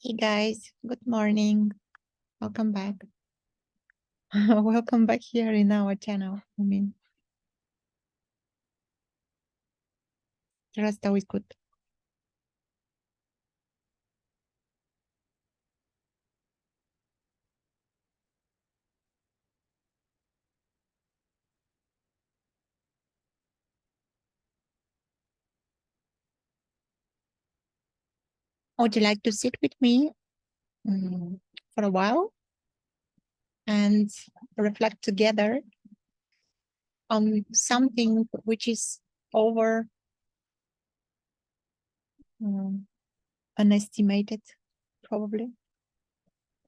Hey guys, good morning. Welcome back. Welcome back here in our channel. Trust always good. Would you like to sit with me for a while and reflect together on something which is over unestimated, probably,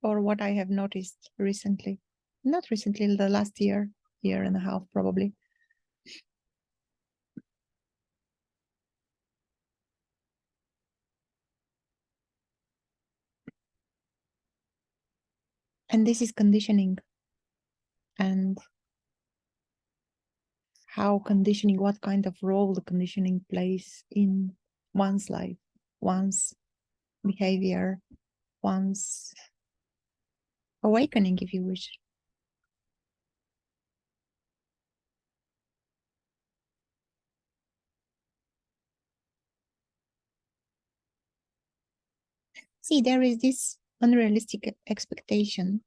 or what I have noticed recently? Not recently, the last year and a half, probably. And this is conditioning and how conditioning, what kind of role the conditioning plays in one's life, one's behavior, one's awakening, if you wish. See, there is this unrealistic expectation.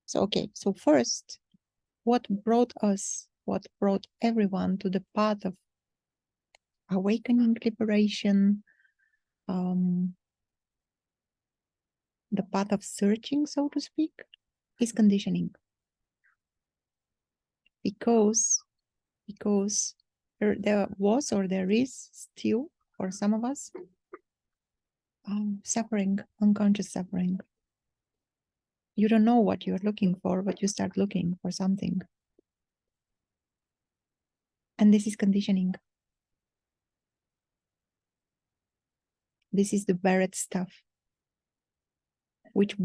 So, okay, so first, what brought everyone to the path of awakening, liberation, the path of searching, so to speak, is conditioning. Because there was or there is still, for some of us, suffering, unconscious suffering. You don't know what you're looking for, but you start looking for something. And this is conditioning. This is the buried stuff, which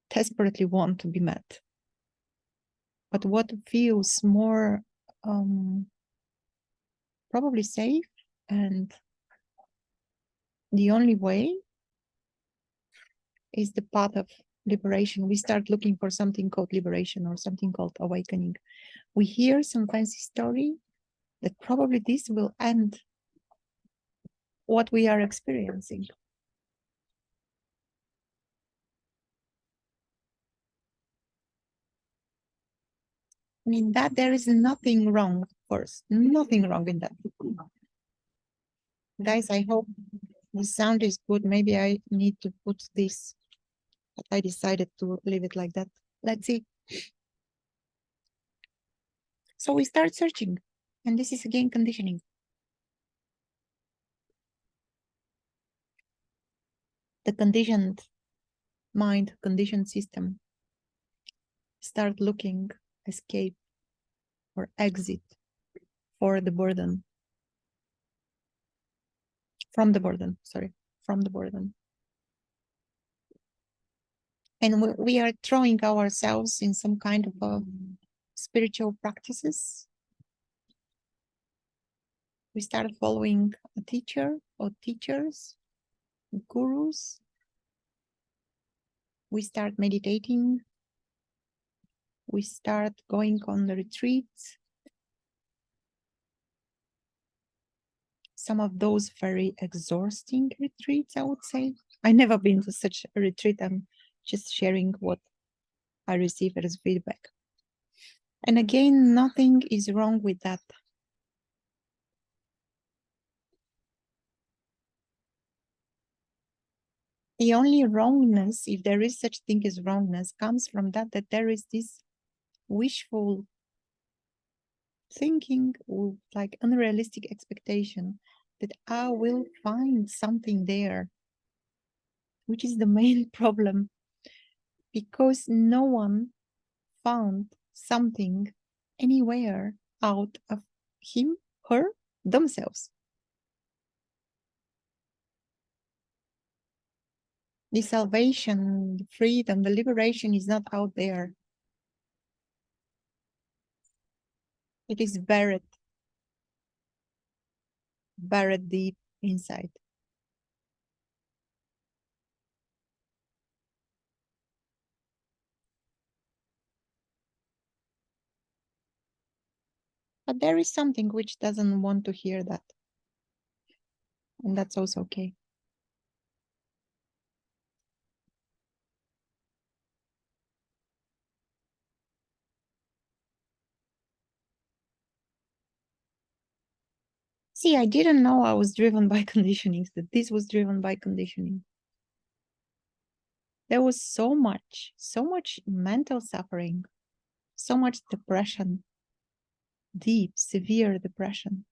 desperately want to be met. But what feels more probably safe and the only way is the path of liberation. We start looking for something called liberation or something called awakening. We hear some fancy story that probably this will end what we are experiencing. I mean, that there is nothing wrong, of course, nothing wrong in that. Guys, I hope the sound is good. Maybe I need to put this, but I decided to leave it like that. Let's see. So we start searching, and this is again conditioning. The conditioned mind, conditioned system, start looking, escape, or exit for the burden. From the burden, sorry, from the burden. And we are throwing ourselves in some kind of spiritual practices. We start following a teacher or teachers, gurus. We start meditating. We start going on the retreats. Some of those very exhausting retreats, I would say. I've never been to such a retreat. I'm just sharing what I receive as feedback. And again, nothing is wrong with that. The only wrongness, if there is such thing as wrongness, comes from that there is this wishful thinking, like unrealistic expectation that I will find something there, which is the main problem, because no one found something anywhere out of him, her, themselves. The salvation, the freedom, the liberation is not out there. It is buried deep inside. But there is something which doesn't want to hear that. And that's also okay. See, I didn't know I was driven by conditionings, that this was driven by conditioning. There was so much mental suffering, so much depression, deep, severe depression,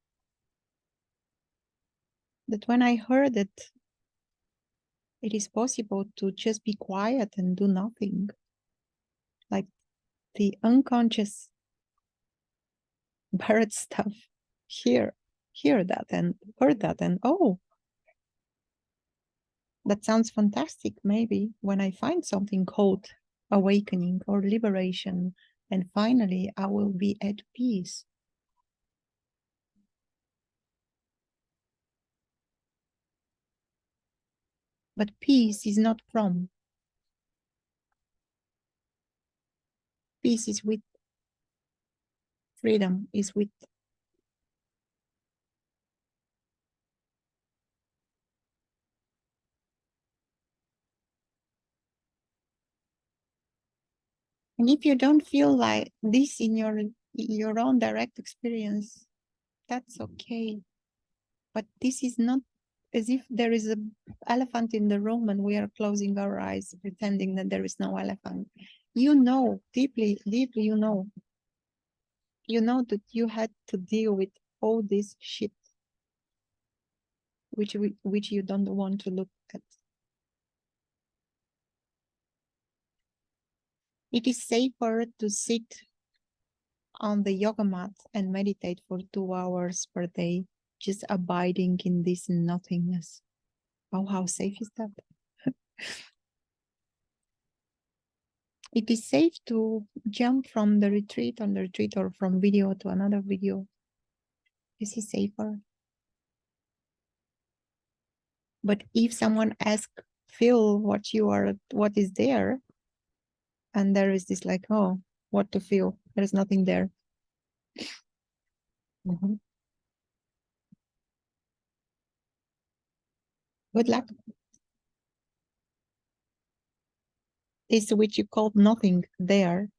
that when I heard that it is possible to just be quiet and do nothing, like the unconscious buried stuff, hear that and heard that, and oh, that sounds fantastic. Maybe when I find something called awakening or liberation, and finally I will be at peace. But peace is not from. Peace is with. Freedom is with. And if you don't feel like this in your own direct experience, that's okay. But this is not as if there is an elephant in the room and we are closing our eyes, pretending that there is no elephant. You know, deeply, deeply, you know that you had to deal with all this shit, which you don't want to look at. It is safer to sit on the yoga mat and meditate for 2 hours per day, just abiding in this nothingness. Oh, how safe is that? It is safe to jump from the retreat on the retreat or from video to another video. This is safer. But if someone asks, feel what is there, and there is this like, oh, what to feel? There's nothing there. Good luck. This which you called nothing there,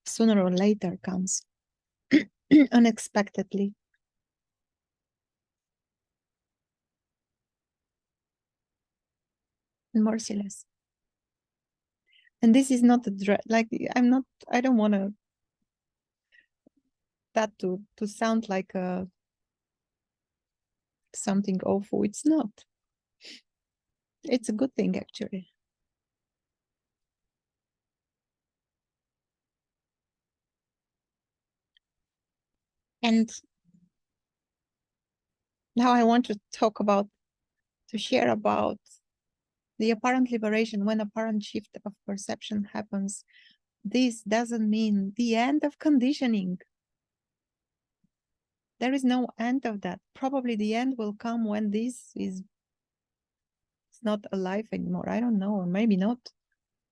sooner or later comes unexpectedly. Merciless. And this is not a like I don't want that to sound like something awful. It's not. It's a good thing, actually. And now I want to share about the apparent liberation. When apparent shift of perception happens, this doesn't mean the end of conditioning. There is no end of that. Probably the end will come when this is not alive anymore. I don't know, or maybe not.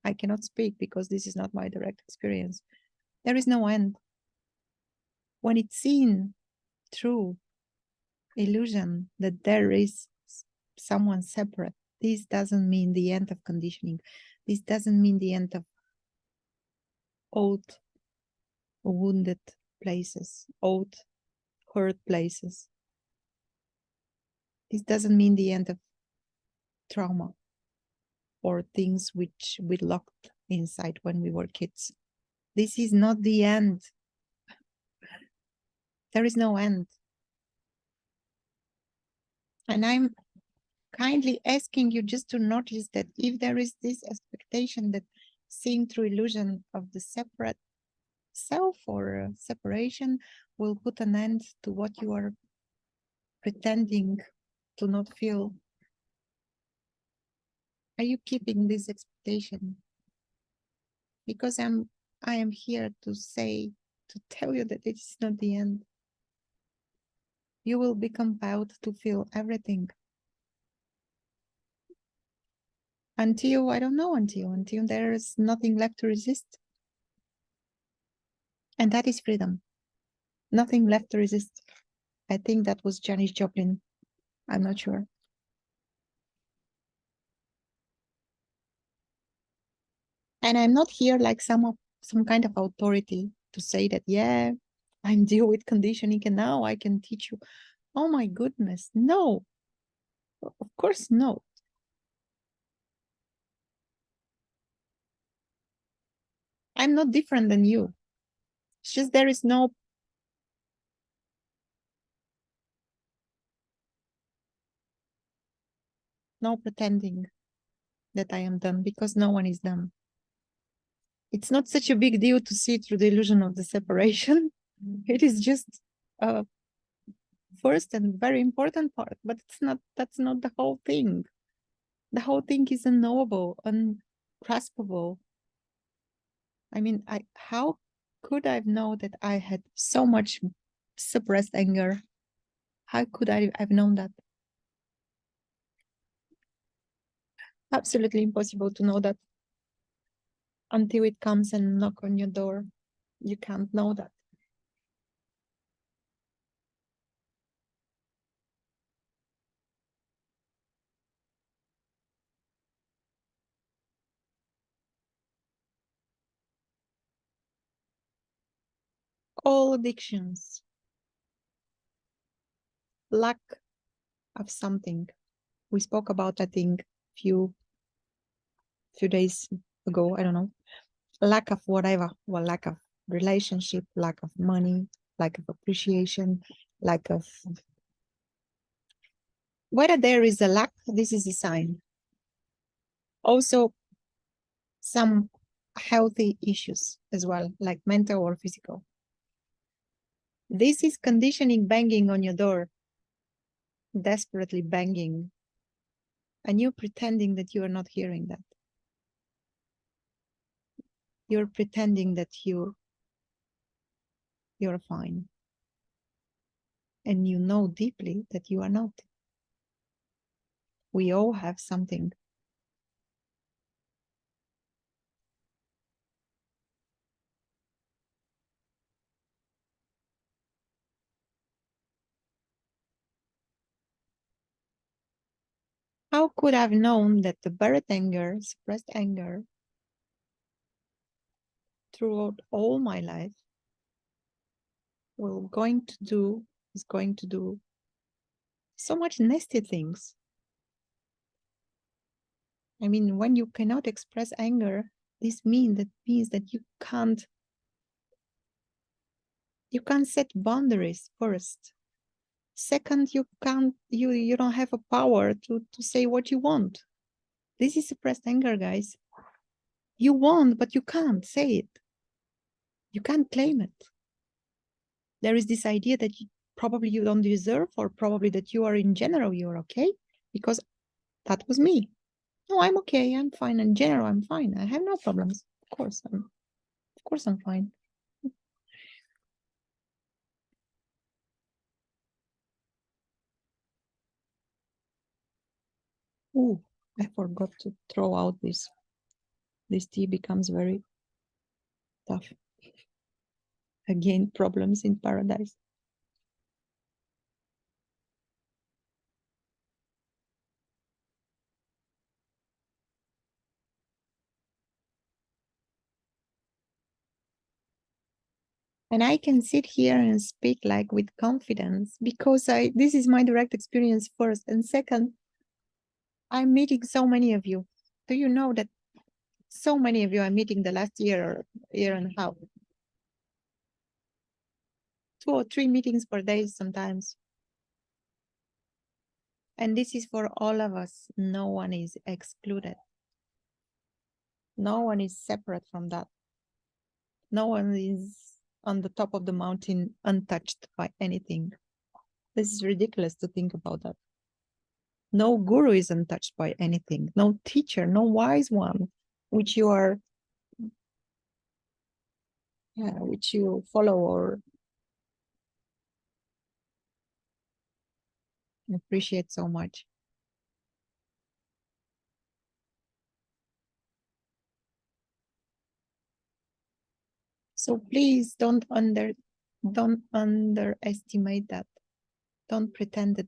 I cannot speak because this is not my direct experience. There is no end. When it's seen through illusion that there is someone separate, this doesn't mean the end of conditioning. This doesn't mean the end of old wounded places, old hurt places. This doesn't mean the end of trauma or things which we locked inside when we were kids. This is not the end. There is no end. And I'm kindly asking you just to notice that if there is this expectation that seeing through illusion of the separate self or separation will put an end to what you are pretending to not feel, are you keeping this expectation? Because I am here to tell you that it is not the end. You will be compelled to feel everything until, I don't know, until there is nothing left to resist. And that is freedom. Nothing left to resist. I think that was Janis Joplin. I'm not sure. And I'm not here like some kind of authority to say that, yeah, I'm deal with conditioning and now I can teach you. Oh my goodness, no. Of course, no. I'm not different than you. It's just there is no pretending that I am done, because no one is done. It's not such a big deal to see through the illusion of the separation. It is just a first and very important part, but that's not the whole thing. The whole thing is unknowable, ungraspable. I mean, how could I know that I had so much suppressed anger? How could I have known that? Absolutely impossible to know that until it comes and knock on your door. You can't know that. All addictions, lack of something. We spoke about, I think, few days ago, I don't know. Lack of whatever, well, lack of relationship, lack of money, lack of appreciation, lack of whether there is a lack, this is a sign. Also, some healthy issues as well, like mental or physical. This is conditioning banging on your door, desperately banging, and you're pretending that you are not hearing that. You're pretending that you're fine. And you know deeply that you are not. We all have something. How could I have known that the buried anger, suppressed anger, throughout all my life is going to do so much nasty things? I mean, when you cannot express anger, this means that you can't set boundaries first. Second, you don't have a power to say what you want. This is suppressed anger, guys. You want, but you can't say it. You can't claim it. There is this idea that probably you don't deserve, or probably that you are in general, you're okay, because that was me. No, I'm okay, I'm fine. In general, I'm fine. I have no problems. Of course, I'm fine. Ooh, I forgot to throw out this. This tea becomes very tough. Again, problems in paradise. And I can sit here and speak like with confidence because this is my direct experience first. And second, I'm meeting so many of you. Do you know that so many of you I'm meeting the last year and a half? 2 or 3 meetings per day sometimes. And this is for all of us. No one is excluded. No one is separate from that. No one is on the top of the mountain untouched by anything. This is ridiculous to think about that. No guru is untouched by anything. No teacher, no wise one, which you are, which you follow or appreciate so much. So please don't Don't underestimate that. Don't pretend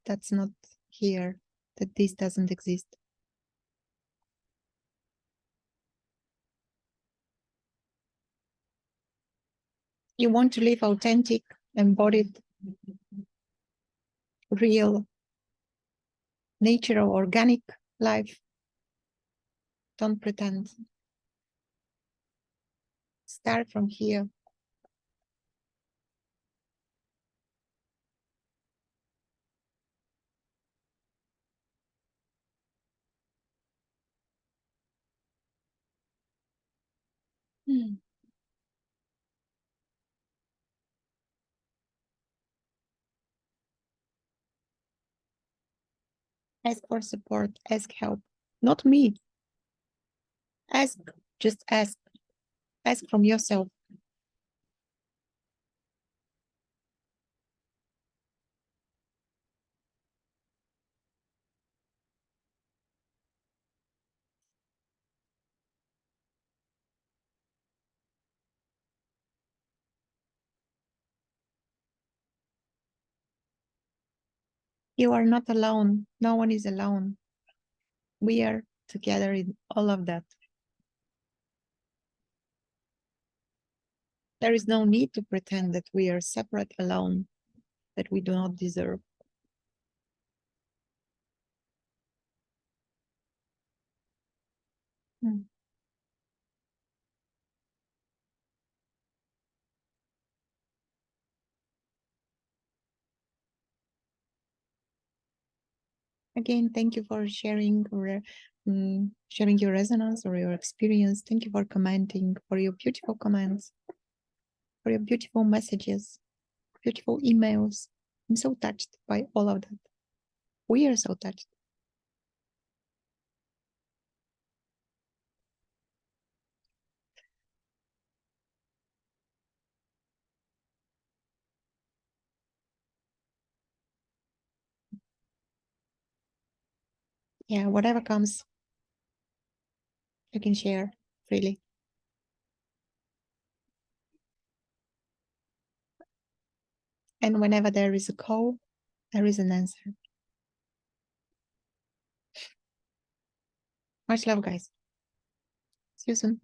that's not here, that this doesn't exist. You want to live authentic, embodied, real, natural, organic life. Don't pretend. Start from here. Ask for support, ask help. Not me. Ask, just ask. Ask from yourself. You are not alone. No one is alone. We are together in all of that. There is no need to pretend that we are separate, alone, that we do not deserve. Hmm. Again, thank you for sharing sharing your resonance or your experience. Thank you for commenting, for your beautiful comments, for your beautiful messages, beautiful emails. I'm so touched by all of that. We are so touched. Yeah, whatever comes, you can share freely. And whenever there is a call, there is an answer. Much love, guys. See you soon.